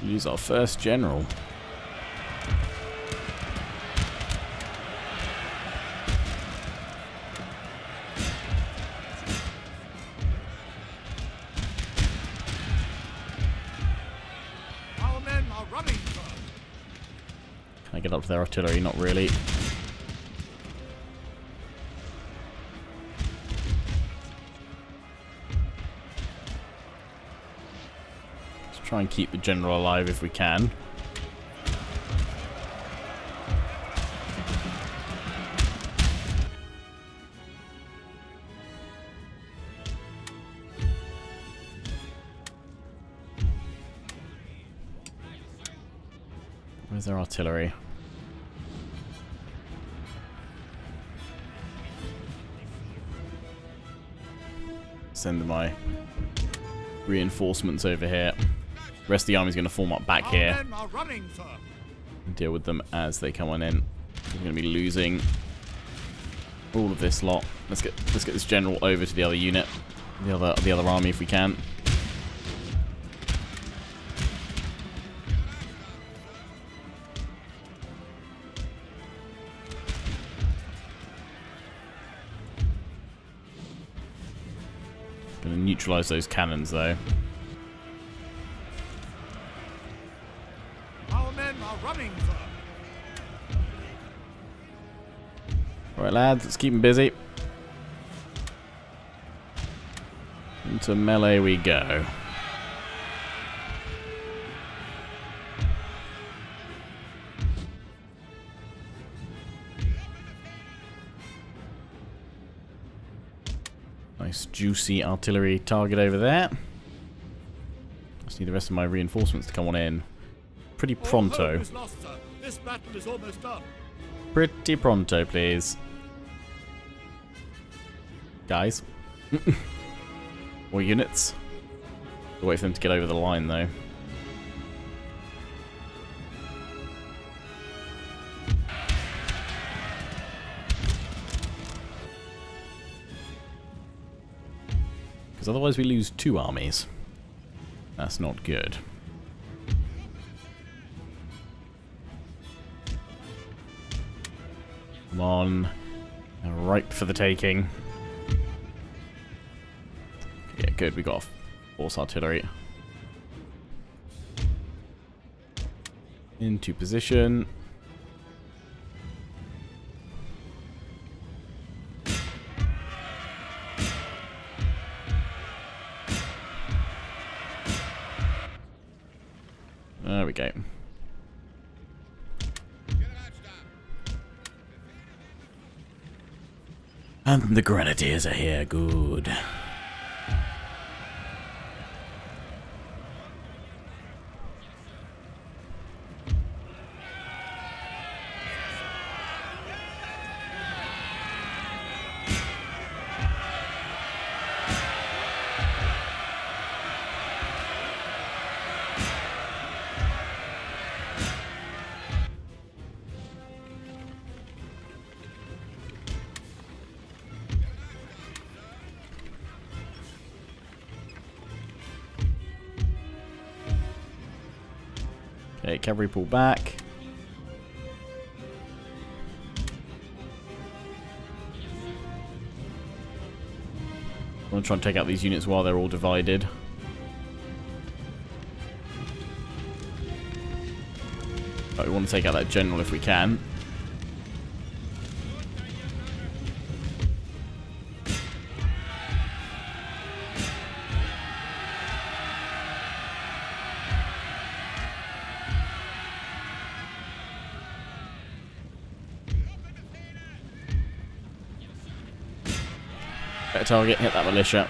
Lose our first general. Our men are running, sir. Can I get up to their artillery? Not really. Let's try and keep the general alive if we can. Where's their artillery? Send my reinforcements over here. The rest of the army's going to form up back here. Men are running, sir. Deal with them as they come on in. We're going to be losing all of this lot. Let's get this general over to the other unit, the other army if we can. Going to neutralize those cannons though. Our men are running, sir. Alright lads, let's keep them busy. Into melee we go. Nice juicy artillery target over there. Just need the rest of my reinforcements to come on in. Pretty pronto. All hope is lost, sir. This battle is almost done. Pretty pronto, please. Guys. More units. We'll wait for them to get over the line, though. Because otherwise we lose 2 armies. That's not good. Come on. They're ripe for the taking. Yeah, good. We got force artillery. Into position. There we go. And the grenadiers are here. Good. Okay, cavalry pull back. I want to try and take out these units while they're all divided. But we want to take out that general if we can. Better target, hit that militia.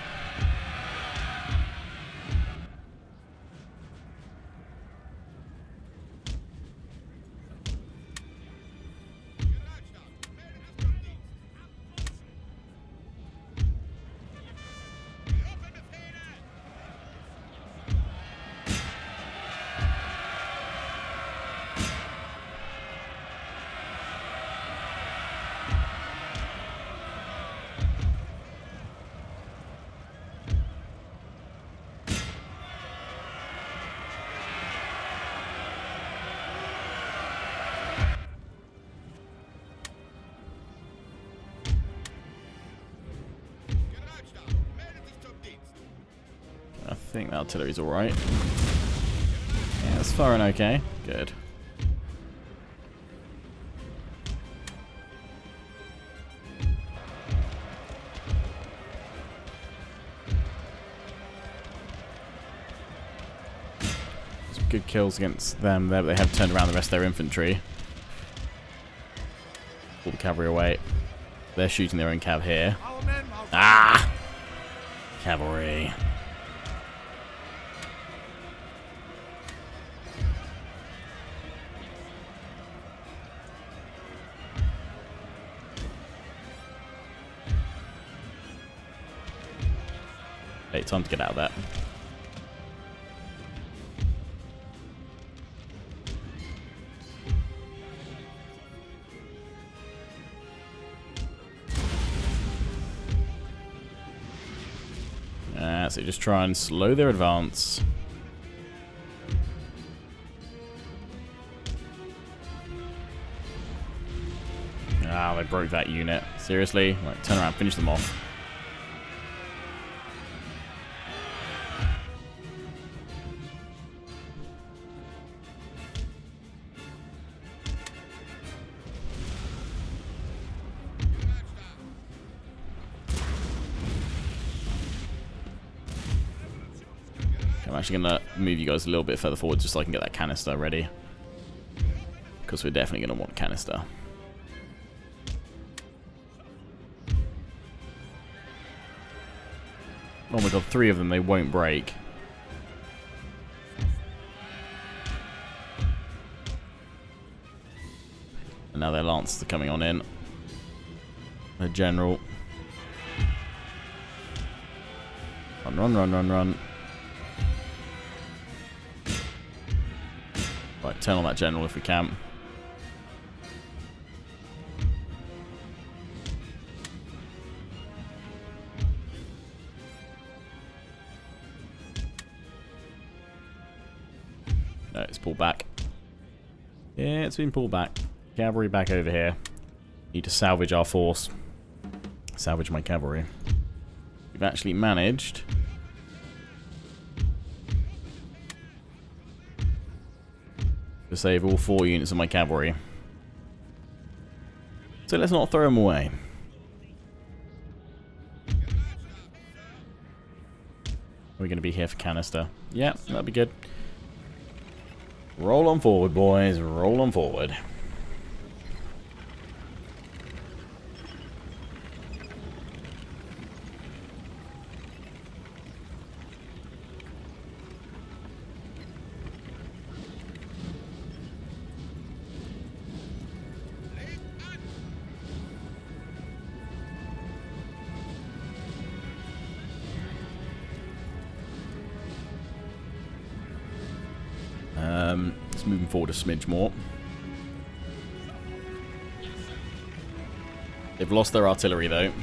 I think the artillery's alright. Yeah, it's firing okay. Good. Some good kills against them there, but they have turned around the rest of their infantry. Pull the cavalry away. They're shooting their own cav here. Ah! Cavalry. Okay, time to get out of that. So just try and slow their advance. Ah, they broke that unit. Seriously? Right, turn around, finish them off. I'm actually going to move you guys a little bit further forward just so I can get that canister ready. Because we're definitely going to want a canister. Oh my god, 3 of them, they won't break. And now their lancers are coming on in. The general. Run, run, run, run, run. Right, turn on that general if we can. No, it's pulled back. Yeah, it's been pulled back. Cavalry back over here. Need to salvage our force. Salvage my cavalry. We've actually managed to save all 4 units of my cavalry. So let's not throw them away. Are we going to be here for canister? Yeah, that'd be good. Roll on forward, boys. Roll on forward. Let's move them forward a smidge more. They've lost their artillery though.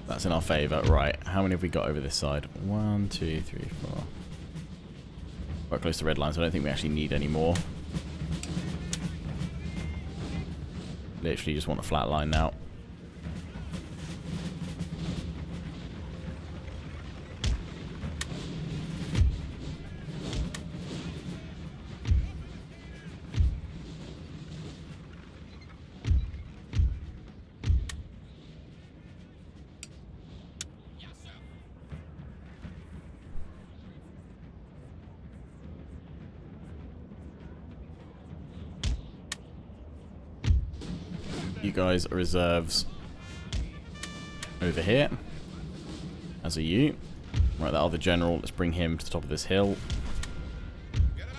That's in our favour. Right, how many have we got over this side? 1, 2, 3, 4. Quite close to red line, so I don't think we actually need any more. Literally just want a flat line now. You guys are reserves over here, as are you. Right, that other general, let's bring him to the top of this hill.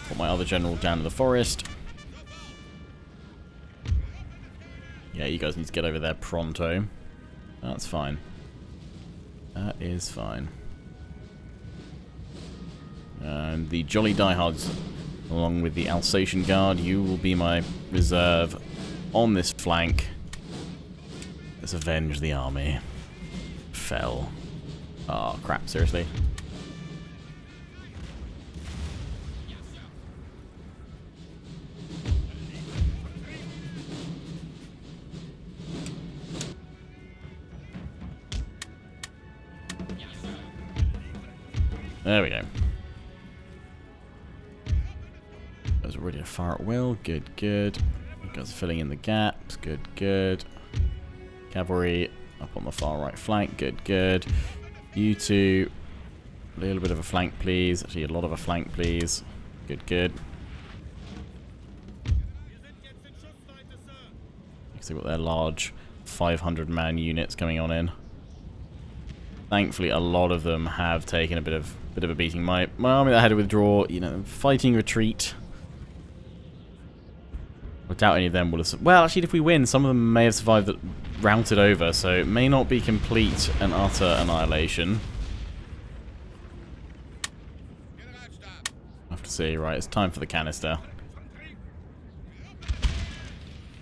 Put my other general down in the forest. Yeah, you guys need to get over there pronto. That's fine. That is fine. And the Jolly Diehards, along with the Alsatian Guard, you will be my reserve on this flank. Let's avenge the army. Fell. Oh, crap, seriously. There we go. Guys are ready to fire at will. Good, good. You guys are filling in the gaps. Good, good. Cavalry up on the far right flank. Good, good. You two, a little bit of a flank, please. Actually, a lot of a flank, please. Good, good. Because they've got their large 500-man units coming on in. Thankfully, a lot of them have taken a bit of a beating. My army that had to withdraw, you know, fighting retreat. I doubt any of them will have... Well, actually, if we win, some of them may have survived, routed over, so it may not be complete and utter annihilation. I'll have to see. Right, it's time for the canister.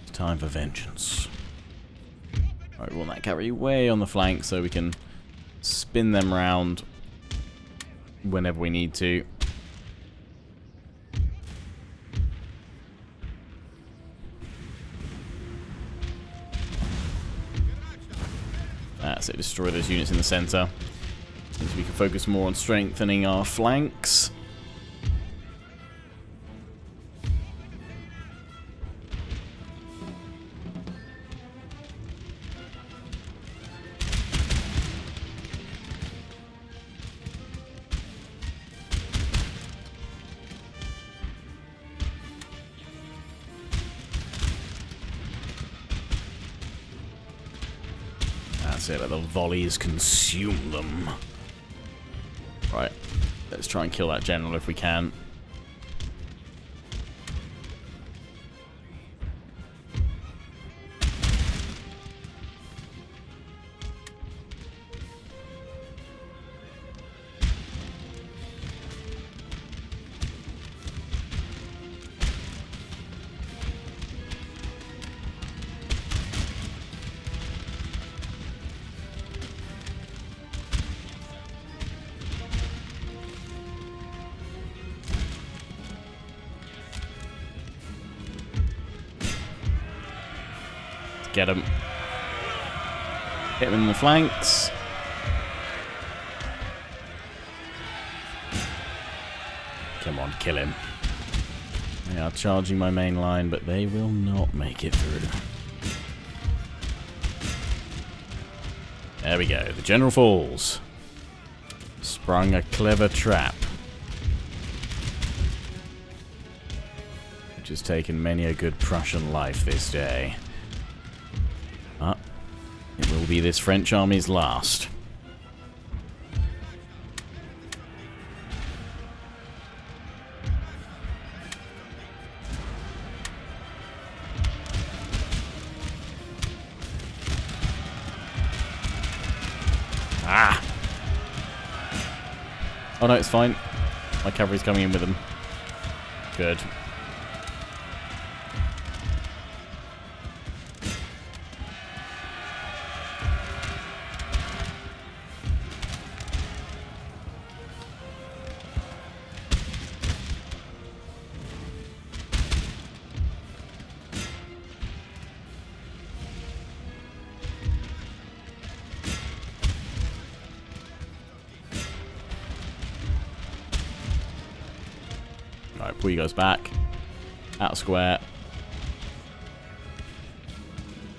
It's time for vengeance. Right, we want that cavalry way on the flank so we can spin them round whenever we need to. That's it, destroy those units in the centre. Means we can focus more on strengthening our flanks. That's it, let the volleys consume them. Right, let's try and kill that general if we can. Get him. Hit him in the flanks. Come on, kill him. They are charging my main line, but they will not make it through. There we go. The general falls. Sprung a clever trap, which has taken many a good Prussian life this day. But it will be this French army's last. Ah! Oh no, it's fine. My cavalry's coming in with them. Good. Alright, pull you guys back. Out square.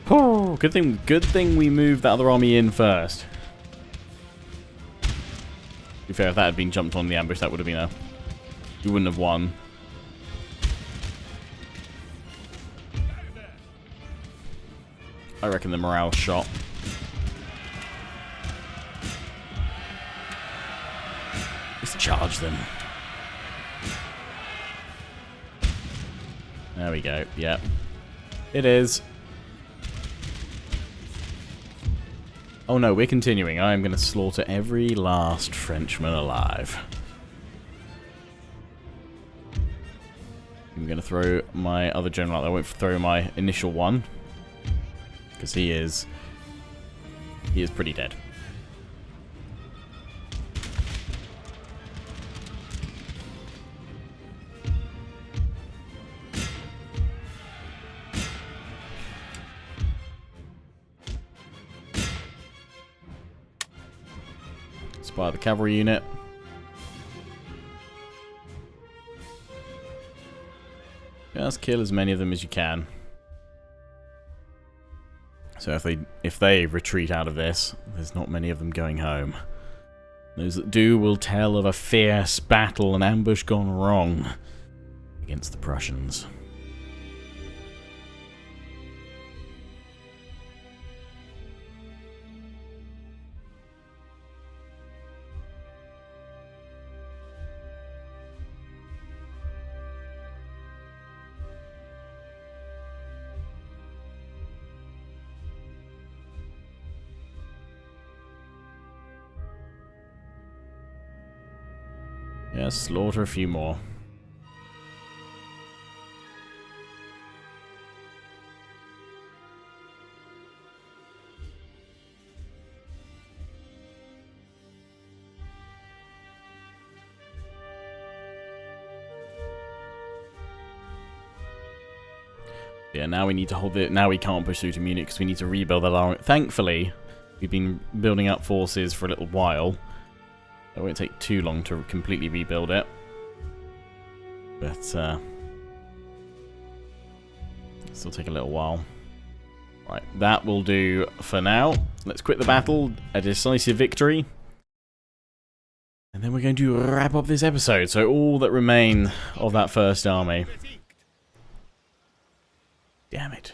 Oh, good thing we moved that other army in first. To be fair, if that had been jumped on the ambush, that would have been we wouldn't have won. I reckon the morale shot. Let's charge them. There we go. Yep. It is. Oh no, we're continuing. I am going to slaughter every last Frenchman alive. I'm going to throw my other general out. I won't throw my initial one, because he is pretty dead. Spy the cavalry unit. Just kill as many of them as you can. So if they retreat out of this, there's not many of them going home. Those that do will tell of a fierce battle, an ambush gone wrong against the Prussians. Yeah, slaughter a few more. Yeah, now we need to hold it. Now we can't push through to Munich because we need to rebuild that army. Thankfully, we've been building up forces for a little while. It won't take too long to completely rebuild it. But, it'll take a little while. Right, that will do for now. Let's quit the battle. A decisive victory. And then we're going to wrap up this episode. So all that remain of that first army. Damn it.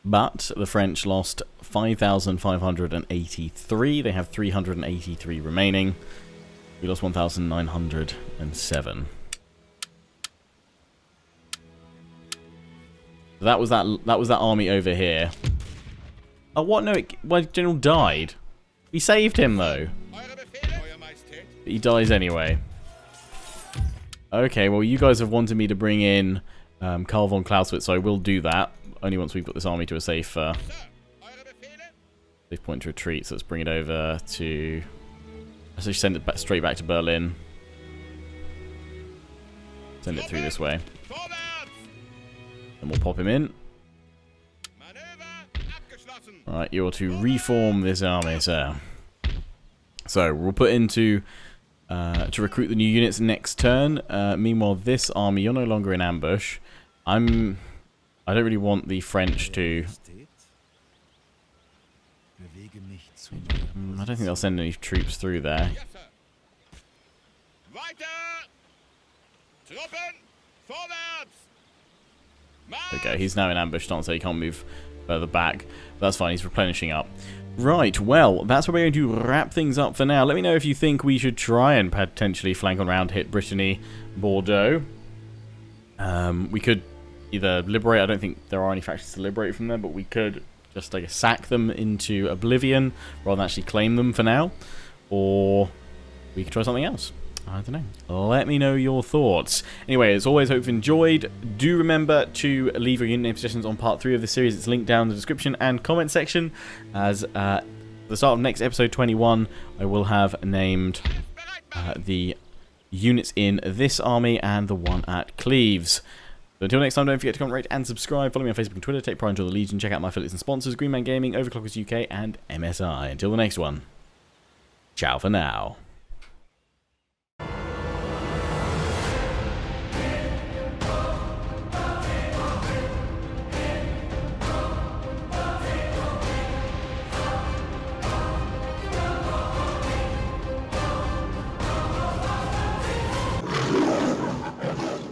But the French lost 5,583. They have 383 remaining. We lost 1,907. That was that army over here. Oh, what? No, my general died. We saved him, though. But he dies anyway. Okay, well, you guys have wanted me to bring in Karl von Clausewitz, so I will do that. Only once we've got this army to a safe point to retreat. So let's bring it over to... Let's just send it back, straight back to Berlin. Send it through this way. And we'll pop him in. Alright, you're to reform this army, sir. So, we'll put into... to recruit the new units next turn. Meanwhile, this army, you're no longer in ambush. I don't really want the French to... I don't think they'll send any troops through there. Okay, he's now in ambush stance, so he can't move further back. That's fine, he's replenishing up. Right, well, that's where we're going to wrap things up for now. Let me know if you think we should try and potentially flank on around, hit Brittany, Bordeaux. We could either liberate, I don't think there are any factions to liberate from there, but we could just like sack them into oblivion rather than actually claim them for now. Or we could try something else. I don't know. Let me know your thoughts. Anyway, as always, hope you've enjoyed. Do remember to leave your unit name suggestions on part 3 of this series. It's linked down in the description and comment section. As at the start of next episode 21, I will have named the units in this army and the one at Cleves. So until next time, don't forget to comment, rate, and subscribe. Follow me on Facebook and Twitter. Take pride in the Legion. Check out my affiliates and sponsors, Greenman Gaming, Overclockers UK, and MSI. Until the next one, ciao for now.